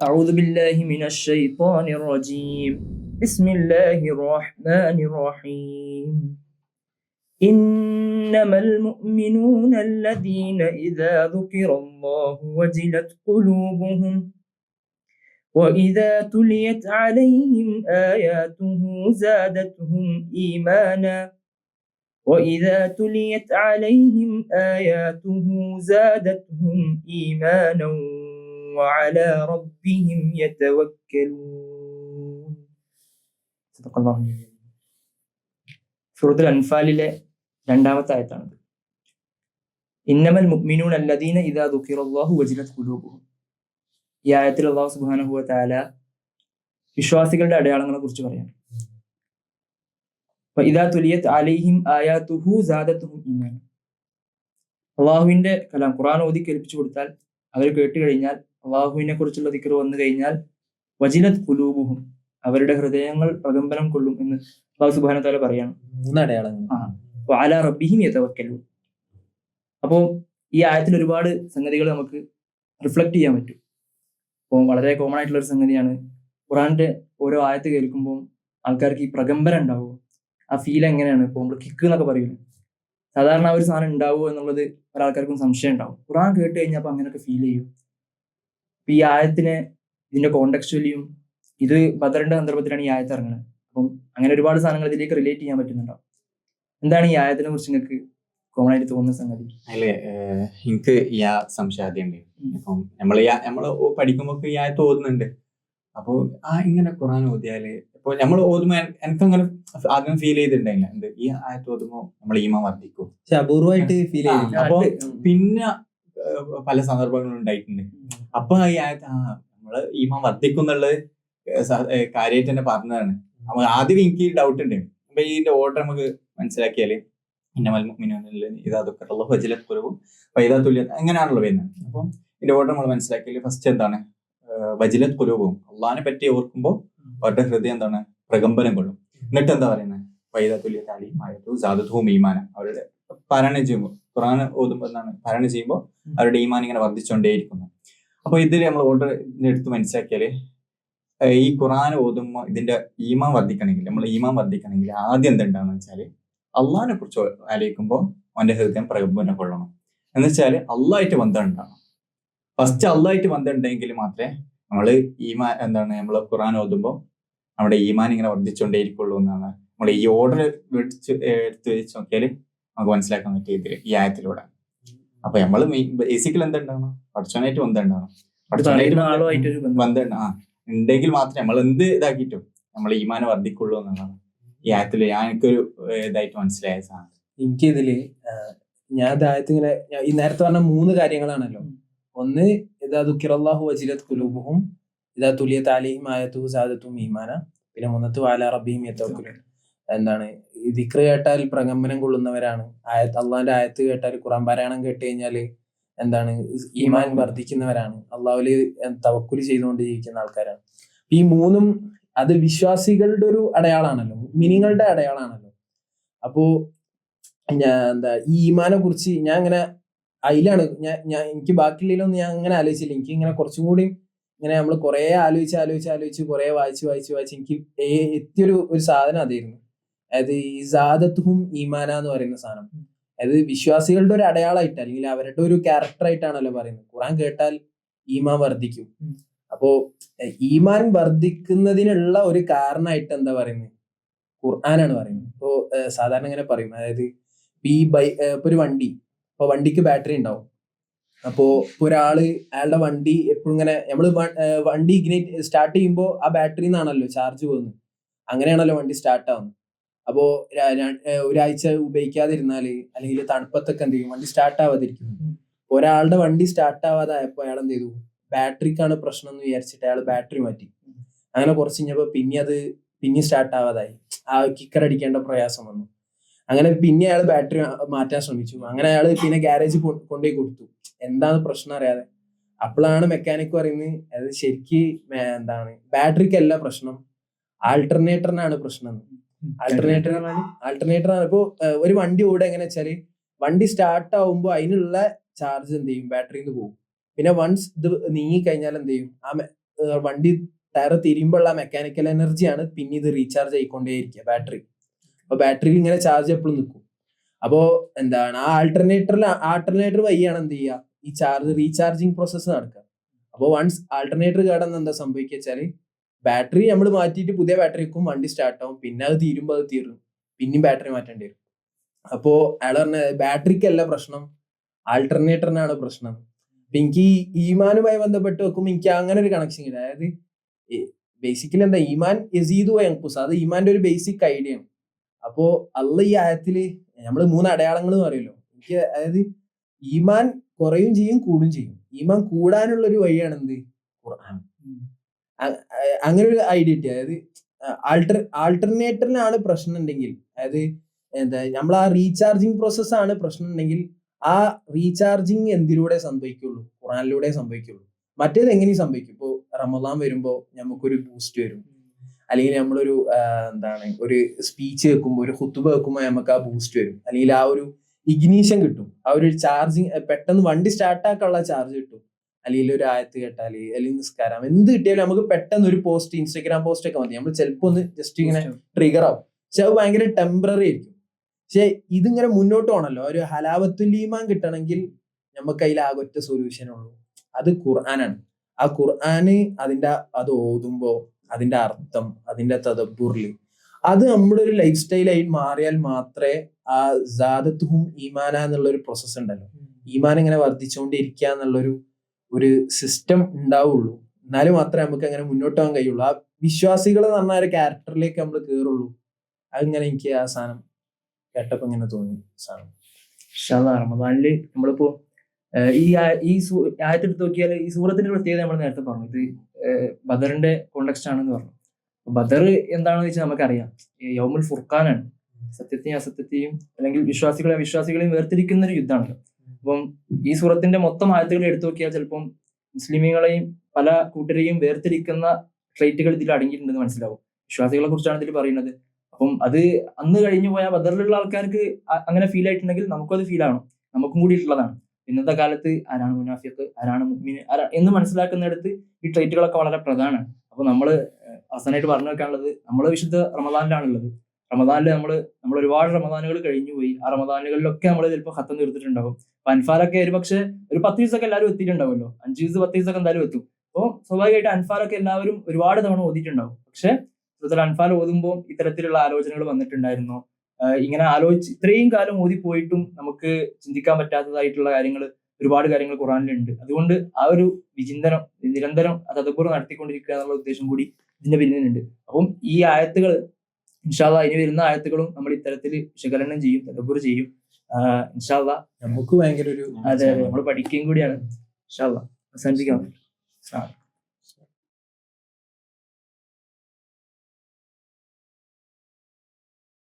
أعوذ بالله من الشيطان الرجيم. بسم الله الرحمن الرحيم. إنما المؤمنون الذين إذا ذكر الله وجلت قلوبهم وإذا تليت عليهم آياته زادتهم إيمانا وإذا تليت عليهم آياته زادتهم إيمانا وعلى ربهم يتوكلون. صدق الله العظيم. സൂറത്തുൽ അൻഫാലിലെ രണ്ടാമത്തെ ആയത്താണത്. ഇന്നമൽ മുഅ്മിനൂന അല്ലദീന ഇദാ ദുഖിറല്ലാഹു വജിലത് ഖുലൂബുഹും. ഈ ആയത്തിൽ അല്ലാഹു സുബ്ഹാനഹു വ തആല വിശ്വാസികളുടെ അടയാളങ്ങളെ കുറിച്ച് പറയാണ്. വഇദാ തുലിയത് അലൈഹിം ആയാതുഹു സാദത്തുഹും ഈമാന. അല്ലാഹുവിന്റെ കലാം ഖുർആൻ ഓതി കേൾപ്പിച്ചു കൊടുത്താൽ, അവർ കേട്ട് കഴിഞ്ഞാൽ, അല്ലാഹുവിനെ കുറിച്ചുള്ള ദിക്ർ വന്നു കഴിഞ്ഞാൽ, വജിലത് ഖുലൂബുഹും, അവരുടെ ഹൃദയങ്ങൾ പ്രകമ്പനം കൊള്ളും എന്ന് അല്ലാഹു സുബ്ഹാനഹു വ തആല പറയാണ്. വഅലാ റബ്ബിഹിം യതവക്കലൂൻ. അപ്പോൾ ഈ ആയത്തിൽ ഒരുപാട് സംഗതികൾ നമുക്ക് റിഫ്ലക്ട് ചെയ്യാൻ പറ്റും. അപ്പോൾ വളരെ കോമൺ ആയിട്ടുള്ള ഒരു സംഗതിയാണ് ഖുർആന്റെ ഓരോ ആയത്ത് കേൾക്കുമ്പോൾ ആൾക്കാർക്ക് ഈ പ്രകമ്പനം ഉണ്ടാവുമോ, ആ ഫീൽ എങ്ങനെയാണ്. ഇപ്പോൾ നമ്മൾ കിക്ക് എന്നൊക്കെ പറയില്ലേ, സാധാരണ ആ ഒരു സാധനം ഉണ്ടാവുമോ എന്നുള്ളത് ഒരാൾക്കാർക്കും സംശയം ഉണ്ടാവും. ഖുർആൻ കേട്ട് കഴിഞ്ഞപ്പോൾ അങ്ങനെയൊക്കെ ഫീൽ ചെയ്യും. ഈ ആയത്തിനെ ഇതിന്റെ കോണ്ടെക്സ്ച്വലിയും, ഇത് ബദറിന്റെ സന്ദർഭത്തിലാണ് ഈ ആയത്ത് ഇറങ്ങുന്നത്. അപ്പം അങ്ങനെ ഒരുപാട് സാധനങ്ങൾ ഇതിലേക്ക് റിലേറ്റ് ചെയ്യാൻ പറ്റുന്നുണ്ടാവും. എന്താണ് ഈ ആയത്തിനെ കുറിച്ച് നിങ്ങൾക്ക് കോമൺ ആയിട്ട് തോന്നുന്ന സംഗതി? അല്ലേ, എനിക്ക് ഈ സംശയാദ്യമുണ്ട്. ഇപ്പം നമ്മള് പഠിക്കുമ്പോ ഈ ആയത്ത് ഓതുന്നുണ്ട്. അപ്പൊ ഇങ്ങനെ ഖുർആൻ ഓതിയാല് ഇപ്പൊ നമ്മൾ ഓതുമ്പോ എനിക്കങ്ങനെ ആദ്യം ഫീൽ ചെയ്തിട്ടുണ്ടായില്ല, എന്ത് ഈ ആയത്ത് ഓതുമ്പോ നമ്മൾ ഈമാൻ വർദ്ധിക്കും, അപൂർവമായിട്ട് ഫീൽ ചെയ്യും. അപ്പൊ പിന്നെ പല സന്ദർഭങ്ങളും ഉണ്ടായിട്ടുണ്ട്. അപ്പൊ ഈ ആയത്ത് നമ്മള് ഈമാൻ വർദ്ധിക്കും എന്നുള്ളത് കാര്യമായിട്ട് തന്നെ പറഞ്ഞതാണ്. അപ്പൊ ആദ്യം എനിക്ക് ഡൗട്ട് ഉണ്ട്. അപ്പൊ ഇതിന്റെ ഓർഡർ നമുക്ക് മനസ്സിലാക്കിയാല് അങ്ങനെയാണല്ലോ വരുന്നത്. അപ്പം ഇതിന്റെ ഓർഡർ നമ്മൾ മനസ്സിലാക്കിയാല് ഫസ്റ്റ് എന്താണ്, വജിലത് ഖുലൂബുഹും, അള്ളാഹിനെ പറ്റി ഓർക്കുമ്പോൾ അവരുടെ ഹൃദയം എന്താണ്, പ്രകമ്പനം കൊള്ളും. എന്നിട്ട് എന്താ പറയുന്നത്, വഇദാ തുലിയത് അലൈഹിം ആയാതുഹു സാദത്തുഹും ഈമാന. അവരുടെ പാരായണം ചെയ്യുമ്പോൾ, ഖുർആൻ ഓതുമ്പോൾ എന്താണ്, പാരായണം ചെയ്യുമ്പോൾ അവരുടെ ഈമാൻ ഇങ്ങനെ വർദ്ധിച്ചുകൊണ്ടേയിരിക്കുന്നു. അപ്പൊ ഇതിൽ നമ്മൾ ഓർഡർ എടുത്ത് മനസ്സിലാക്കിയാല്, ഈ ഖുർആൻ ഓതുമ്പോൾ ഇതിന്റെ ഈമാൻ വർദ്ധിക്കണമെങ്കിൽ, നമ്മൾ ഈമാൻ വർദ്ധിക്കണമെങ്കിൽ ആദ്യം എന്തുണ്ടാന്ന് വെച്ചാല്, അള്ളാഹിനെ കുറിച്ച് ആലോചിക്കുമ്പോൾ അവന്റെ ഹൃദയം പ്രകമ്പനം കൊള്ളണം. എന്ന് വെച്ചാല് അള്ളാഹായിട്ട് ബന്ധം ഉണ്ടാവണം. ഫസ്റ്റ് അള്ളാഹായിട്ട് ബന്ധം ഉണ്ടെങ്കിൽ മാത്രമേ നമ്മള് ഈമാൻ നമ്മൾ ഖുർആൻ ഓതുമ്പോൾ നമ്മുടെ ഈമാൻ ഇങ്ങനെ വർദ്ധിച്ചുകൊണ്ടേയിരിക്കുള്ളൂ എന്നാണ് നമ്മൾ ഈ ഓർഡർ എടുത്ത് വെച്ച് നോക്കിയാൽ നമുക്ക് മനസ്സിലാക്കാൻ പറ്റിയ ഈ ആയത്തിലൂടെ. അപ്പൊ നമ്മള് ബേസിക്കലി എന്തുണ്ടാവണം, പഠിച്ചവനായിട്ട് ബന്ധം ഉണ്ടാവണം. ബന്ധം ഉണ്ടെങ്കിൽ മാത്രമേ നമ്മൾ എന്ത് ഇതാക്കിയിട്ടും നമ്മൾ ഈമാനെ വർദ്ധിക്കുള്ളൂ എന്നാണ് ഈ ആയത്തില് എനിക്കൊരു ഇതായിട്ട് മനസ്സിലായ സാധനം. എനിക്കിതില് ഞാൻ ആയത്ത് ഇങ്ങനെ ഈ നേരത്തെ പറഞ്ഞ 3 കാര്യങ്ങളാണല്ലോ. ഒന്ന്, ഇദാ ദുക്കിറല്ലാഹു വജിലത് ഖുലൂബുഹും ഇദാ തുലിയത് അലൈഹിം ആയാതുഹു സാദത്തുഹും ഈമാന. പിന്നെ 3ത്തെ വഅലാ റബ്ബിഹിം യതവക്കലൂൻ. എന്താണ്, ഈ ദിക്ർ കേട്ടാൽ പ്രകമ്പനം കൊള്ളുന്നവരാണ്. അള്ളാന്റെ ആയത്ത് കേട്ടാൽ, ഖുർആൻ പാരായണം കേട്ട് കഴിഞ്ഞാല് എന്താണ്, ഈമാൻ വർദ്ധിക്കുന്നവരാണ്, അള്ളാഹുല് തവക്കുൽ ചെയ്തുകൊണ്ട് ജീവിക്കുന്ന ആൾക്കാരാണ്. ഈ 3ഉം അത് വിശ്വാസികളുടെ ഒരു അടയാളാണല്ലോ, മുഅ്മിനീങ്ങളുടെ അടയാളാണല്ലോ. അപ്പോ ഈ ഈമാനെ കുറിച്ച് ഞാൻ ഇങ്ങനെ അതിലാണ് എനിക്ക് ബാക്കിയുള്ളതിലൊന്നും ഞാൻ അങ്ങനെ ആലോചിച്ചില്ല. എനിക്ക് ഇങ്ങനെ കുറച്ചും കൂടി ഇങ്ങനെ നമ്മൾ കുറെ ആലോചിച്ച് കുറെ വായിച്ച് എനിക്ക് എത്തിയൊരു സാധനം അതായിരുന്നു. അതായത് ഈ സാദത്തുഹും ഈമാന എന്ന് പറയുന്ന സാധനം, അതായത് വിശ്വാസികളുടെ ഒരു അടയാളമായിട്ട് അല്ലെങ്കിൽ അവരുടെ ഒരു ക്യാരക്ടറായിട്ടാണല്ലോ പറയുന്നത്. ഖുർആൻ കേട്ടാൽ ഈമാൻ വർദ്ധിക്കും. അപ്പോ ഈമാൻ വർദ്ധിക്കുന്നതിനുള്ള ഒരു കാരണമായിട്ട് എന്താ പറയുന്നത്, ഖുർആനാണ് പറയുന്നത്. ഇപ്പോ സാധാരണ ഇങ്ങനെ പറയും, അതായത് ഇപ്പൊ ഒരു വണ്ടിക്ക് ബാറ്ററി ഉണ്ടാവും. അപ്പോ ഒരാള് അയാളുടെ വണ്ടി എപ്പോഴും ഇങ്ങനെ നമ്മള് വണ്ടി സ്റ്റാർട്ട് ചെയ്യുമ്പോൾ ആ ബാറ്ററി നിന്നാണല്ലോ ചാർജ് പോകുന്നത്. അങ്ങനെയാണല്ലോ വണ്ടി സ്റ്റാർട്ട് ആവുന്നത്. അപ്പോ ഒരാഴ്ച ഉപയോഗിക്കാതിരുന്നാല് അല്ലെങ്കിൽ തണുപ്പത്തൊക്കെ എന്ത് ചെയ്യും, വണ്ടി സ്റ്റാർട്ട് ആവാതിരിക്കും. ഒരാളുടെ വണ്ടി സ്റ്റാർട്ട് ആവാതായപ്പോ അയാൾ എന്ത് ചെയ്തു, ബാറ്ററിക്കാണ് പ്രശ്നം എന്ന് വിചാരിച്ചിട്ട് അയാൾ ബാറ്ററി മാറ്റി. അങ്ങനെ കുറച്ച് കഴിഞ്ഞപ്പോ പിന്നെ സ്റ്റാർട്ട് ആവാതായി, ആ കിക്കർ അടിക്കേണ്ട പ്രയാസം വന്നു. അങ്ങനെ പിന്നെ അയാൾ ബാറ്ററി മാറ്റാൻ ശ്രമിച്ചു. അങ്ങനെ അയാൾ പിന്നെ ഗ്യാരേജിൽ കൊണ്ടുപോയി കൊടുത്തു, എന്താണ് പ്രശ്നം അറിയാതെ. അപ്പോഴാണ് മെക്കാനിക് പറയുന്നത്, അത് ശരിക്ക് എന്താണ്, ബാറ്ററിക്കല്ല പ്രശ്നം, ആൾട്ടർനേറ്ററിനാണ് പ്രശ്നം. ആൾട്ടർനേറ്ററാണ്. ഇപ്പോ ഒരു വണ്ടി ഓടുക എങ്ങനെ വെച്ചാല്, വണ്ടി സ്റ്റാർട്ട് ആവുമ്പോൾ അതിനുള്ള ചാർജ് എന്ത് ചെയ്യും, ബാറ്ററിയിൽ നിന്ന് പോകും. പിന്നെ വൺസ് ഇത് നീങ്ങി കഴിഞ്ഞാൽ എന്ത് ചെയ്യും, ആ വണ്ടി ടയർ തിരിയുമ്പോഴുള്ള മെക്കാനിക്കൽ എനർജിയാണ് പിന്നെ ഇത് റീചാർജ് ആയിക്കൊണ്ടേയിരിക്കുക ബാറ്ററി. അപ്പൊ ബാറ്ററിയിൽ ഇങ്ങനെ ചാർജ് എപ്പോഴും നിൽക്കും. അപ്പോ എന്താണ് ആ ആൾട്ടർനേറ്റർ വഴിയാണ് എന്ത് ചെയ്യുക, ഈ റീചാർജിങ് പ്രോസസ്സ് നടക്കുക. അപ്പോൾ വൺസ് ആൾട്ടർനേറ്റർ കേടന്ന് എന്താ സംഭവിക്കുക വെച്ചാൽ ബാറ്ററി നമ്മൾ മാറ്റിയിട്ട് പുതിയ ബാറ്ററി വെക്കും, വണ്ടി സ്റ്റാർട്ട് ആവും, പിന്നെ അത് തീരുമ്പോൾ അത് തീരും, പിന്നെയും ബാറ്ററി മാറ്റേണ്ടി വരും. അപ്പോ അയാൾ പറഞ്ഞ ബാറ്ററിക്കല്ല പ്രശ്നം, ആൾട്ടർനേറ്ററിനാണ് പ്രശ്നം. അപ്പൊ എനിക്ക് ഈ ഈമാനുമായി ബന്ധപ്പെട്ട് വെക്കുമ്പോൾ എനിക്ക് അങ്ങനെ ഒരു കണക്ഷൻ ഇല്ല. അതായത് ബേസിക്കലി എന്താ, ഈമാൻ യസീദു വയൻഖുസ്, അത് ഈമാന്റെ ഒരു ബേസിക് ഐഡിയ ആണ്. അപ്പോ അള്ളാഹ് ഈ ആയത്തില് നമ്മൾ 3 അടയാളങ്ങൾ പറയല്ലോ. എനിക്ക് അതായത് ഈമാൻ കുറയും ചെയ്യും കൂടും ചെയ്യും. ഈമാൻ കൂടാനുള്ള ഒരു വഴിയാണ് എന്ത്, ഖുർആൻ. അങ്ങനെ ഒരു ഐഡിയ കിട്ടി. അതായത് ആൾട്ടർനേറ്ററിനാണ് പ്രശ്നം ഉണ്ടെങ്കിൽ, അതായത് എന്താ നമ്മൾ ആ റീചാർജിങ് പ്രോസസ് ആണ് പ്രശ്നം ഉണ്ടെങ്കിൽ ആ റീചാർജിങ് എന്തിലൂടെ സംഭവിക്കുള്ളൂ, ഖുർആനിലൂടെ സംഭവിക്കുള്ളൂ. മറ്റേത് എങ്ങനെയും സംഭവിക്കും. ഇപ്പോൾ റമദാൻ വരുമ്പോൾ നമുക്കൊരു ബൂസ്റ്റ് വരും, അല്ലെങ്കിൽ നമ്മളൊരു ഒരു സ്പീച്ച് വെക്കുമ്പോൾ, ഒരു ഖുത്ബ വെക്കുമ്പോൾ നമുക്ക് ആ ബൂസ്റ്റ് വരും, അല്ലെങ്കിൽ ആ ഒരു ഇഗ്നീഷൻ കിട്ടും, ആ ഒരു ചാർജിങ്, പെട്ടെന്ന് വണ്ടി സ്റ്റാർട്ടാക്കാനുള്ള ചാർജ് കിട്ടും. അല്ലെങ്കിൽ ഒരു ആയത്ത് കേട്ടാൽ, അല്ലെങ്കിൽ നിസ്കാരം, എന്ത് കിട്ടിയാലും നമുക്ക് പെട്ടെന്ന് ഒരു പോസ്റ്റ്, ഇൻസ്റ്റാഗ്രാം പോസ്റ്റ് ഒക്കെ മതി, നമ്മൾ ചിലപ്പോൾ ഒന്ന് ജസ്റ്റ് ഇങ്ങനെ ട്രിഗർ ആവും. പക്ഷെ അത് ഭയങ്കര ടെമ്പററി ആയിരിക്കും. പക്ഷെ ഇതിങ്ങനെ മുന്നോട്ട് പോകണല്ലോ, ഒരു ഹലാവത്തുൽ ഈമാൻ കിട്ടണമെങ്കിൽ നമുക്ക് അതിൽ ആകെ ഒറ്റ സൊല്യൂഷനുള്ളൂ, അത് ഖുർആനാണ്. ആ ഖുർആന് അത് ഓതുമ്പോ അതിന്റെ അർത്ഥം, അതിന്റെ തദബ്ബുറിൽ അത് നമ്മുടെ ഒരു ലൈഫ് സ്റ്റൈലായി മാറിയാൽ മാത്രമേ ആ സാദത്തുഹും ഈമാന എന്നുള്ള ഒരു പ്രോസസ്സ് ഉണ്ടല്ലോ, ഈമാൻ ഇങ്ങനെ വർദ്ധിച്ചുകൊണ്ടിരിക്കുക എന്നുള്ളൊരു സിസ്റ്റം ഉണ്ടാവുള്ളൂ. എന്നാലും മാത്രമേ നമുക്ക് അങ്ങനെ മുന്നോട്ട് പോകാൻ കഴിയുള്ളൂ. ആ വിശ്വാസികൾ എന്ന് പറഞ്ഞ ഒരു ക്യാരക്ടറിലേക്ക് നമ്മൾ കയറുള്ളൂ. അതിങ്ങനെ എനിക്ക് ആ സാധനം കേട്ടപ്പോ ഇങ്ങനെ തോന്നി സാധനം. റമദാനില് നമ്മളിപ്പോ ഈ ആയത്തെടുത്ത് നോക്കിയാൽ ഈ സൂറത്തിന്റെ പ്രത്യേകത നമ്മൾ നേരത്തെ പറഞ്ഞു, ഇത് ബദറിന്റെ കോണ്ടെക്സ്റ്റ് ആണെന്ന് പറഞ്ഞു. ബദർ എന്താണെന്ന് വെച്ചാൽ നമുക്കറിയാം, യൗമുൽ ഫുർഖാനാണ്, സത്യത്തെയും അസത്യത്തെയും അല്ലെങ്കിൽ വിശ്വാസികളെയും വേർതിരിക്കുന്ന ഒരു യുദ്ധമാണല്ലോ. അപ്പം ഈ സൂറത്തിന്റെ മൊത്തം ആയത്തുകൾ എടുത്തു നോക്കിയാൽ ചിലപ്പം മുസ്ലിമീങ്ങളെയും പല കൂട്ടരെയും വേർതിരിക്കുന്ന ട്രൈറ്റുകൾ ഇതിൽ അടങ്ങിയിട്ടുണ്ടെന്ന് മനസ്സിലാവും. വിശ്വാസികളെ കുറിച്ചാണ് ഇതിൽ പറയുന്നത്. അപ്പം അത് അന്ന് കഴിഞ്ഞു പോയ ബദറിലുള്ള ആൾക്കാർക്ക് അങ്ങനെ ഫീൽ ആയിട്ടുണ്ടെങ്കിൽ നമുക്കും അത് ഫീൽ ആവണം, നമുക്കും കൂടിയിട്ടുള്ളതാണ്. ഇന്നത്തെ കാലത്ത് ആരാണ് മുനാഫിഖ്, ആരാണ് മുഅ്മിൻ എന്ന് മനസ്സിലാക്കുന്നിടത്ത് ഈ ട്രൈറ്റുകളൊക്കെ വളരെ പ്രധാനമാണ്. അപ്പൊ നമ്മള് അവസാനമായിട്ട് പറഞ്ഞു വെക്കാനുള്ളത്, നമ്മൾ വിശുദ്ധ റമദാനിലാണുള്ളത്. റമദാനിൽ നമ്മൾ ഒരുപാട് റമദാനുകൾ കഴിഞ്ഞു പോയി. ആ റമദാനുകളിലൊക്കെ നമ്മൾ ചിലപ്പോൾ ഖത്തം തീർത്തിട്ടുണ്ടാവും. അപ്പൊ അൻഫാലൊക്കെ ഒരു പക്ഷെ ഒരു 10 ദിവസമൊക്കെ എല്ലാവരും എത്തിയിട്ടുണ്ടാവുമല്ലോ, 5 ദിവസം 10 ദിവസമൊക്കെ എന്തായാലും എത്തും. അപ്പോൾ സ്വാഭാവികമായിട്ട് അൻഫാലൊക്കെ എല്ലാവരും ഒരുപാട് തവണ ഓതിയിട്ടുണ്ടാവും. പക്ഷെ അൻഫാൽ ഓതുമ്പോൾ ഇത്തരത്തിലുള്ള ആലോചനകൾ വന്നിട്ടുണ്ടായിരുന്നു. ഇങ്ങനെ ഇത്രയും കാലം ഓതിപ്പോയിട്ടും നമുക്ക് ചിന്തിക്കാൻ പറ്റാത്തതായിട്ടുള്ള ഒരുപാട് കാര്യങ്ങൾ ഖുർആനിലുണ്ട്. അതുകൊണ്ട് ആ ഒരു വിചിന്തനം നിരന്തരം തദബ്ബുർ നടത്തിക്കൊണ്ടിരിക്കുക എന്നുള്ള ഉദ്ദേശം കൂടി ഇതിന്റെ പിന്നിലുണ്ട്. അപ്പം ഈ ആയത്തുകൾ ഇൻഷാ അല്ലാഹ്, ഇനി വരുന്ന ആയത്തുകളും നമ്മൾ ഇത്തരത്തിൽ വിശകലനം ചെയ്യും, തദബ്ബുർ ചെയ്യും ഇൻഷാ അല്ലാഹ്. നമുക്ക് ഭയങ്കര ഒരു അതെ നമ്മൾ പഠിക്കുകയും കൂടിയാണ്. ഇൻഷാ അല്ലാഹ് അവസാനിപ്പിക്കാം.